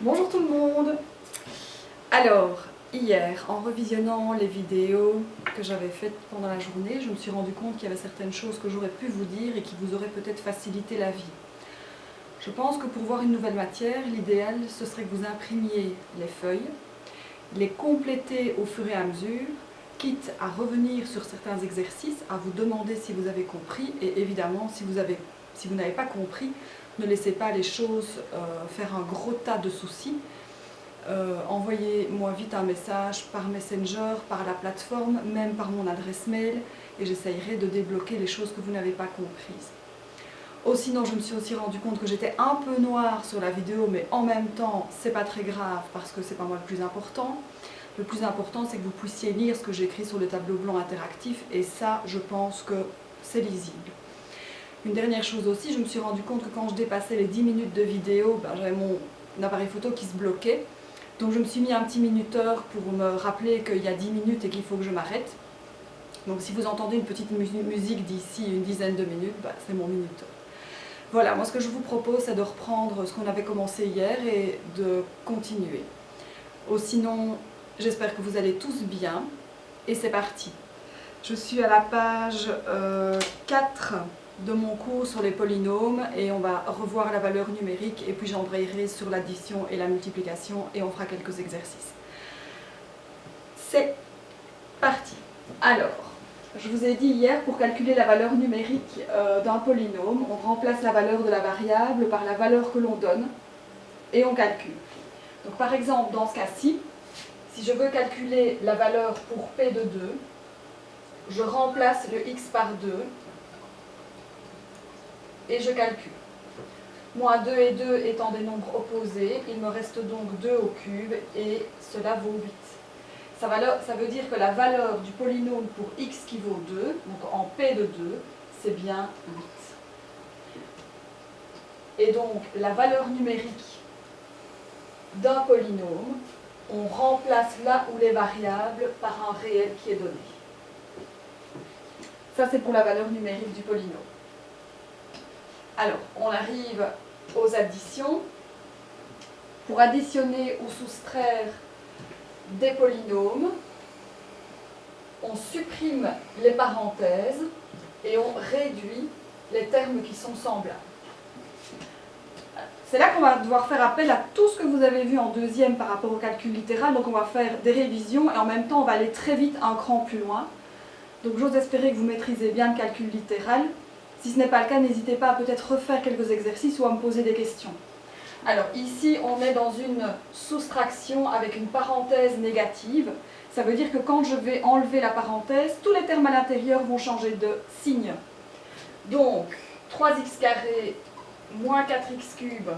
Bonjour tout le monde. Alors, hier, en revisionnant les vidéos que j'avais faites pendant la journée, je me suis rendu compte qu'il y avait certaines choses que j'aurais pu vous dire et qui vous auraient peut-être facilité la vie. Je pense que pour voir une nouvelle matière, l'idéal ce serait que vous imprimiez les feuilles, les compléter au fur et à mesure, quitte à revenir sur certains exercices, à vous demander si vous avez compris et évidemment si vous n'avez pas compris, ne laissez pas les choses faire un gros tas de soucis. Envoyez-moi vite un message par Messenger, par la plateforme, même par mon adresse mail et j'essayerai de débloquer les choses que vous n'avez pas comprises. Sinon, je me suis aussi rendu compte que j'étais un peu noire sur la vidéo, mais en même temps, c'est pas très grave parce que c'est pas moi le plus important. Le plus important, c'est que vous puissiez lire ce que j'écris sur le tableau blanc interactif et ça, je pense que c'est lisible. Une dernière chose aussi, je me suis rendu compte que quand je dépassais les 10 minutes de vidéo, j'avais mon appareil photo qui se bloquait. Donc je me suis mis un petit minuteur pour me rappeler qu'il y a 10 minutes et qu'il faut que je m'arrête. Donc si vous entendez une petite musique d'ici une dizaine de minutes, c'est mon minuteur. Voilà, moi ce que je vous propose, c'est de reprendre ce qu'on avait commencé hier et de continuer. Sinon, j'espère que vous allez tous bien et c'est parti. Je suis à la page 4 de mon cours sur les polynômes et on va revoir la valeur numérique et puis j'embrayerai sur l'addition et la multiplication et on fera quelques exercices. C'est parti. Alors, je vous ai dit hier, pour calculer la valeur numérique d'un polynôme, on remplace la valeur de la variable par la valeur que l'on donne et on calcule. Donc par exemple, dans ce cas-ci, si je veux calculer la valeur pour P de 2, je remplace le x par 2 et je calcule. Moins 2 et 2 étant des nombres opposés, il me reste donc 2 au cube et cela vaut 8. Ça veut dire que la valeur du polynôme pour x qui vaut 2, donc en P de 2, c'est bien 8. Et donc la valeur numérique d'un polynôme, on remplace là où les variables par un réel qui est donné. Ça c'est pour la valeur numérique du polynôme. Alors, on arrive aux additions. Pour additionner ou soustraire des polynômes, on supprime les parenthèses et on réduit les termes qui sont semblables. C'est là qu'on va devoir faire appel à tout ce que vous avez vu en deuxième par rapport au calcul littéral. Donc on va faire des révisions et en même temps on va aller très vite un cran plus loin. Donc j'ose espérer que vous maîtrisez bien le calcul littéral. Si ce n'est pas le cas, n'hésitez pas à peut-être refaire quelques exercices ou à me poser des questions. Alors ici, on est dans une soustraction avec une parenthèse négative. Ça veut dire que quand je vais enlever la parenthèse, tous les termes à l'intérieur vont changer de signe. Donc 3x carré moins 4x cube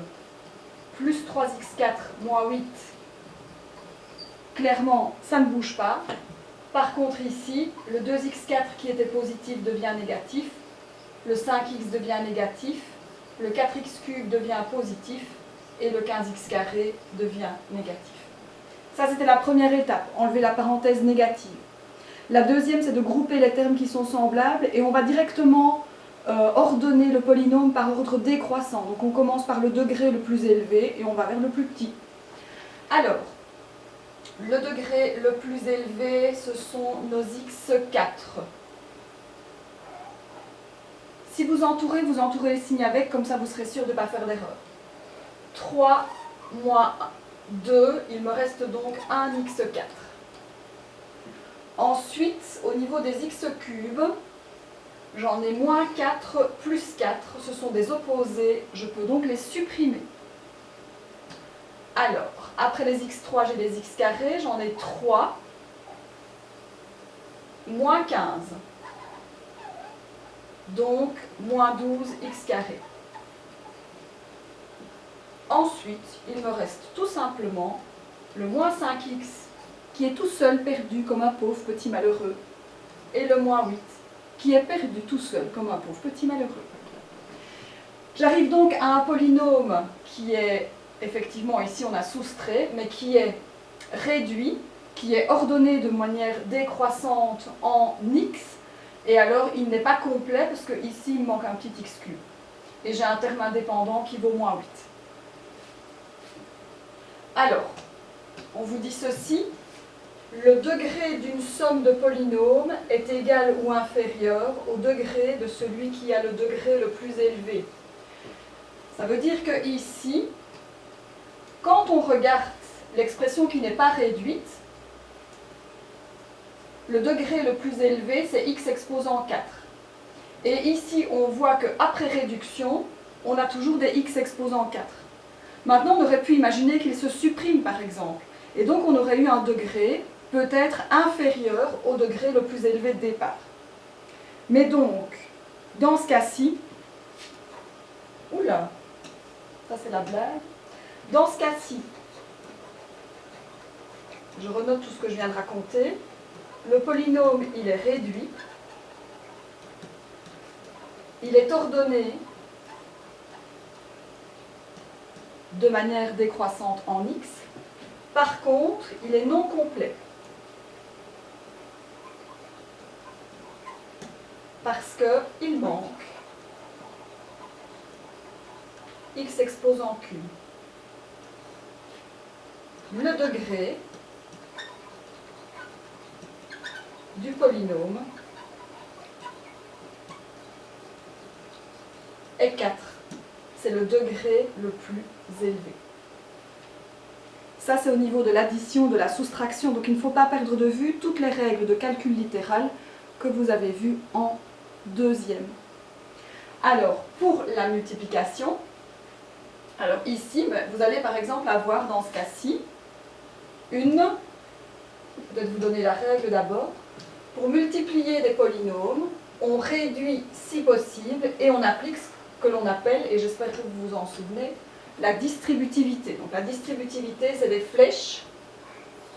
plus 3x4 moins 8, clairement, ça ne bouge pas. Par contre ici, le 2x4 qui était positif devient négatif. Le 5x devient négatif, le 4x cube devient positif et le 15x carré devient négatif. Ça, c'était la première étape, enlever la parenthèse négative. La deuxième, c'est de grouper les termes qui sont semblables et on va directement ordonner le polynôme par ordre décroissant. Donc on commence par le degré le plus élevé et on va vers le plus petit. Alors, le degré le plus élevé, ce sont nos x4. Si vous entourez les signes avec, comme ça vous serez sûr de ne pas faire d'erreur. 3 moins 2, il me reste donc 1x4. Ensuite, au niveau des x cubes, j'en ai moins 4 plus 4, ce sont des opposés, je peux donc les supprimer. Alors, après les x3, j'ai les x carrés, j'en ai 3 moins 15. Donc, moins 12x carré. Ensuite, il me reste tout simplement le moins 5x qui est tout seul perdu comme un pauvre petit malheureux et le moins 8 qui est perdu tout seul comme un pauvre petit malheureux. J'arrive donc à un polynôme qui est, effectivement ici on a soustrait, mais qui est réduit, qui est ordonné de manière décroissante en x. Et alors, il n'est pas complet parce qu'ici, il me manque un petit x cube. Et j'ai un terme indépendant qui vaut moins 8. Alors, on vous dit ceci, le degré d'une somme de polynômes est égal ou inférieur au degré de celui qui a le degré le plus élevé. Ça veut dire que ici, quand on regarde l'expression qui n'est pas réduite, le degré le plus élevé, c'est x exposant 4. Et ici, on voit qu'après réduction, on a toujours des x exposant 4. Maintenant, on aurait pu imaginer qu'il se supprime, par exemple. Et donc, on aurait eu un degré peut-être inférieur au degré le plus élevé de départ. Mais donc, dans ce cas-ci, oula, ça c'est la blague. Dans ce cas-ci, je renote tout ce que je viens de raconter. Le polynôme, il est réduit. Il est ordonné de manière décroissante en x. Par contre, il est non complet. Parce qu'il manque x exposant q. Le degré du polynôme est 4. C'est le degré le plus élevé. Ça, c'est au niveau de l'addition, de la soustraction. Donc, il ne faut pas perdre de vue toutes les règles de calcul littéral que vous avez vues en deuxième. Alors, pour la multiplication, alors ici, vous allez par exemple avoir dans ce cas-ci peut-être vous donner la règle d'abord. Pour multiplier des polynômes, on réduit si possible et on applique ce que l'on appelle, et j'espère que vous vous en souvenez, la distributivité. Donc la distributivité, c'est des flèches,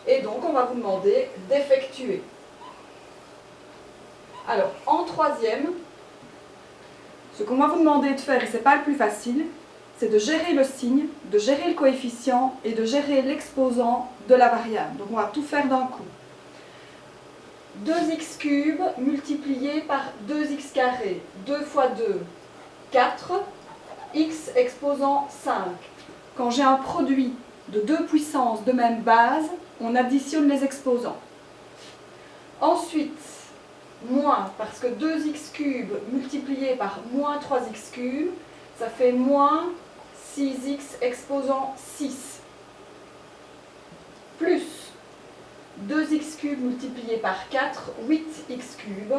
et donc on va vous demander d'effectuer. Alors, en troisième, ce qu'on va vous demander de faire, et ce n'est pas le plus facile, c'est de gérer le signe, de gérer le coefficient et de gérer l'exposant de la variable. Donc on va tout faire d'un coup. 2x cube multiplié par 2x carré, 2 fois 2, 4, x exposant 5. Quand j'ai un produit de deux puissances de même base, on additionne les exposants. Ensuite, moins, parce que 2x cube multiplié par moins 3x cube, ça fait moins 6x exposant 6. Plus 2x cube multiplié par 4, 8x cube,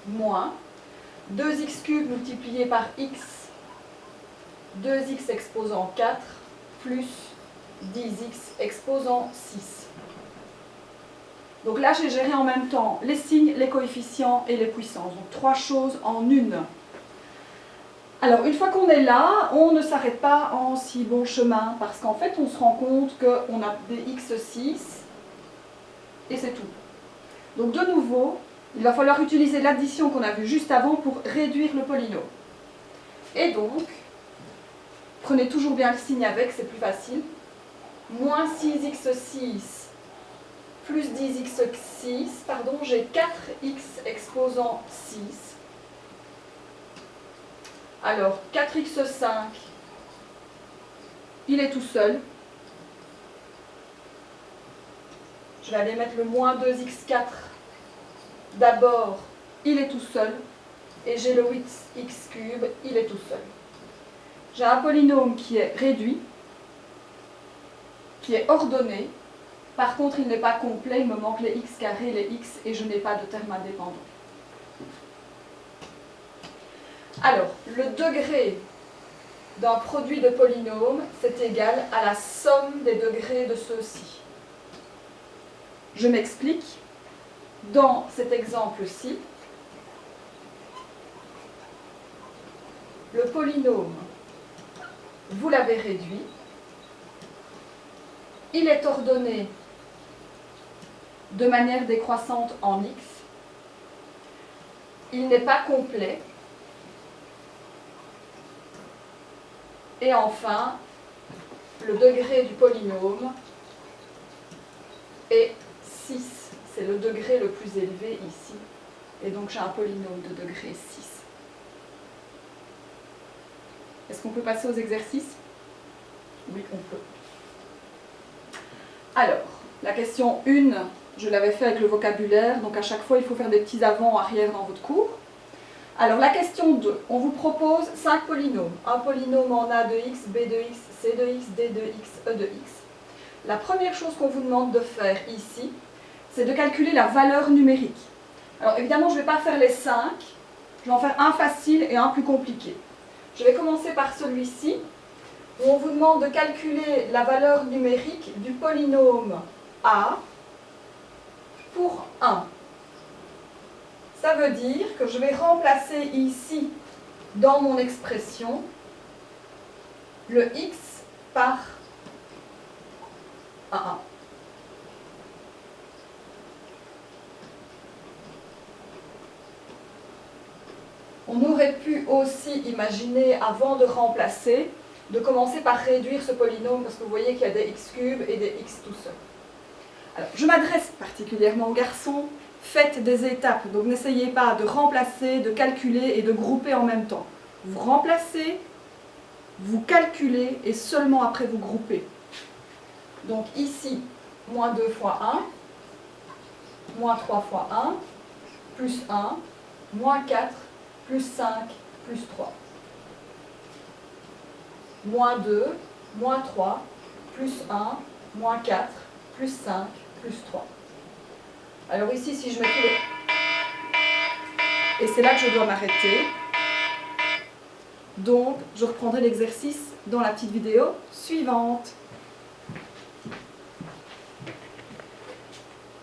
moins 2x cube multiplié par x, 2x exposant 4, plus 10x exposant 6. Donc là, j'ai géré en même temps les signes, les coefficients et les puissances. Donc 3 choses en une. Alors, une fois qu'on est là, on ne s'arrête pas en si bon chemin, parce qu'en fait, on se rend compte qu'on a des x6, et c'est tout. Donc, de nouveau, il va falloir utiliser l'addition qu'on a vue juste avant pour réduire le polynôme. Et donc, prenez toujours bien le signe avec, c'est plus facile. Moins 6x6 plus 10x6, pardon, j'ai 4x exposant 6. Alors, 4x5, il est tout seul. Je vais aller mettre le moins 2x4. D'abord, il est tout seul. Et j'ai le 8x cube, il est tout seul. J'ai un polynôme qui est réduit, qui est ordonné. Par contre, il n'est pas complet, il me manque les x carrés, les x, et je n'ai pas de terme indépendant. Alors, le degré d'un produit de polynômes, c'est égal à la somme des degrés de ceux-ci. Je m'explique. Dans cet exemple-ci, le polynôme, vous l'avez réduit. Il est ordonné de manière décroissante en x. Il n'est pas complet. Et enfin, le degré du polynôme est 6. C'est le degré le plus élevé ici. Et donc j'ai un polynôme de degré 6. Est-ce qu'on peut passer aux exercices? Oui, on peut. Alors, la question 1, je l'avais fait avec le vocabulaire, donc à chaque fois il faut faire des petits avant-arrière dans votre cours. Alors la question 2, on vous propose 5 polynômes. Un polynôme en A de x, B de x, C de x, D de x, E de x. La première chose qu'on vous demande de faire ici, c'est de calculer la valeur numérique. Alors évidemment, je ne vais pas faire les 5, je vais en faire un facile et un plus compliqué. Je vais commencer par celui-ci, où on vous demande de calculer la valeur numérique du polynôme A pour 1. Ça veut dire que je vais remplacer ici, dans mon expression, le x par 1. On aurait pu aussi imaginer, avant de remplacer, de commencer par réduire ce polynôme, parce que vous voyez qu'il y a des x cubes et des x tout seuls. Alors, je m'adresse particulièrement aux garçons, faites des étapes, donc n'essayez pas de remplacer, de calculer et de grouper en même temps. Vous remplacez, vous calculez et seulement après vous groupez. Donc ici, moins 2 fois 1, moins 3 fois 1, plus 1, moins 4, plus 5, plus 3. Moins 2, moins 3, plus 1, moins 4, plus 5, plus 3. Alors ici, si je mets tous les... Et c'est là que je dois m'arrêter. Donc, je reprendrai l'exercice dans la petite vidéo suivante.